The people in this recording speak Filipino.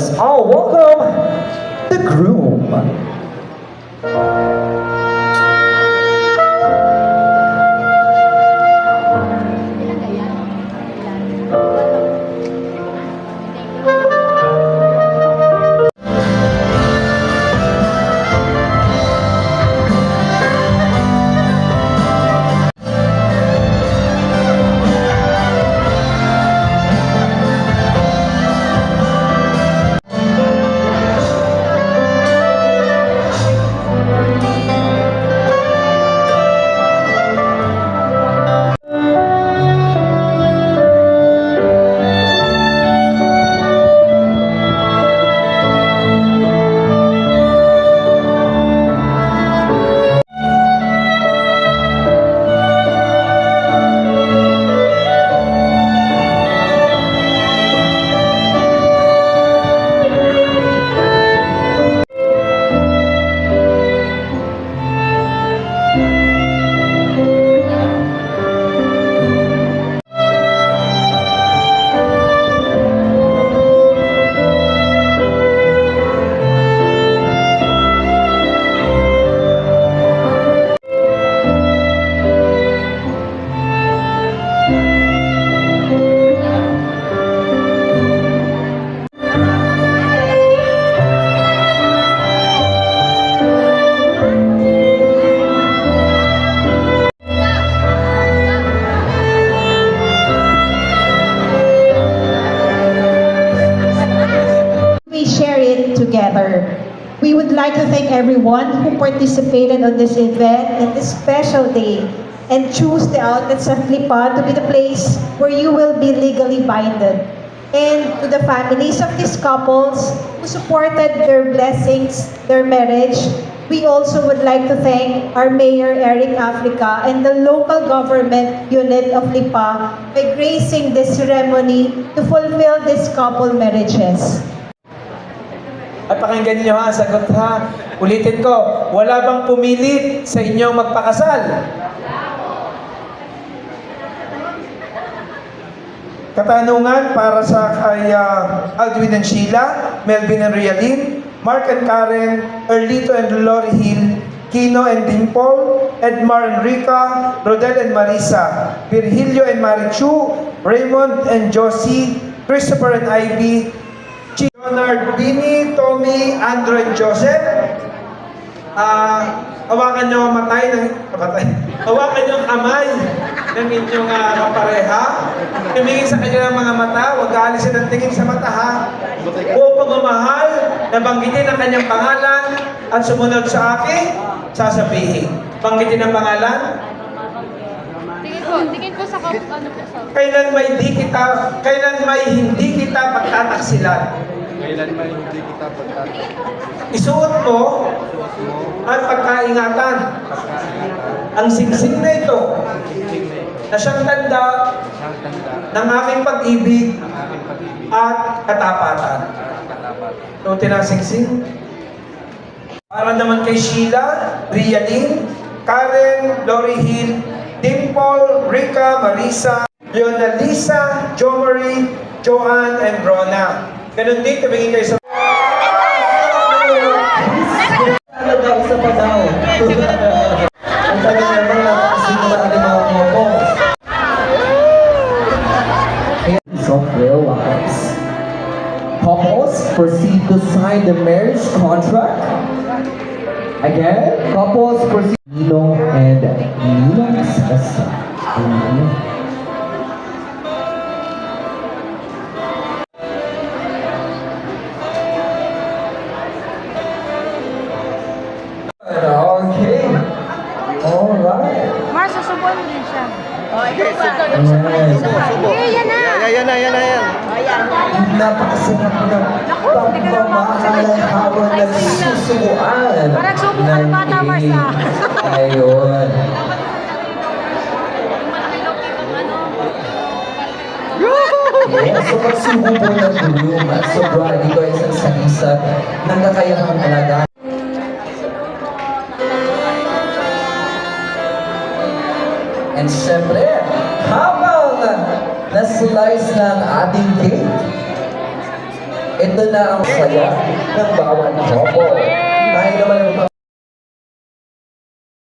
us all welcome the groom. Together. We would like to thank everyone who participated on this event in this special day and choose the outlets of Lipa to be the place where you will be legally binded. And to the families of these couples who supported their blessings, their marriage, we also would like to thank our Mayor Eric Africa and the local government unit of Lipa by gracing this ceremony to fulfill these couple marriages. At pakinggan niyo ha, sagot ha. Ulitin ko, wala bang pumilit sa inyong magpakasal? Katanungan para sa kay Aldwin and Sheila, Melvin and Rialyn, Mark and Karen, Erlito and Lori Hill, Kino and Dimple, Edmar and Rica, Rodel and Marisa, Virgilio and Marichu, Raymond and Josie, Christopher and Ivy, Leonard, Bini, Tommy, Andrew, and Joseph. Hawakan nyo ang hawakan nyo ang kamay ng inyong kapareha. Tumingin sa kanyang mga mata, huwag aalisin ang tingin sa mata ha. Buong pagmamahal, nabanggitin ang kanyang pangalan at sumunod sa akin, sasabihin. Banggitin ang pangalan. Tingin ko sa ano po sa... Kailan may hindi kita pagtataksilan. Kailan may hindi kita pagtataksilan. Isuot mo at pagkaingatan ang singsing na ito na siyang tanda ng aking pag-ibig at katapatan. Tutin ang singsing. Para naman kay Sheila, Rialyn, Karen, Lori Hill, Dimple, Rica, Marisa, Leonalisa, Jo Marie, Joanne, and Rona. Ganun din, tumingin kayo sa... Isa pa daw. Ang tagal naman nakasimula ang mga couples. Of their lives. Couples proceed to sign the marriage contract. Again, couples proceed. Ninong and Ninong's kasal. Okay. Alright. Mars, susubuan mo din siya. Yan na. Napakasarap ng pagmamahalang nagsusubuan. Parang subukan ng bata, Mars ah. Ayun. So pagsubo po ng groom at sa bride, ito ay isang sagisag ng kakayahang alagaan. And syempre, habang na-slice ng ating cake, ito na ang saya ng bawat couple.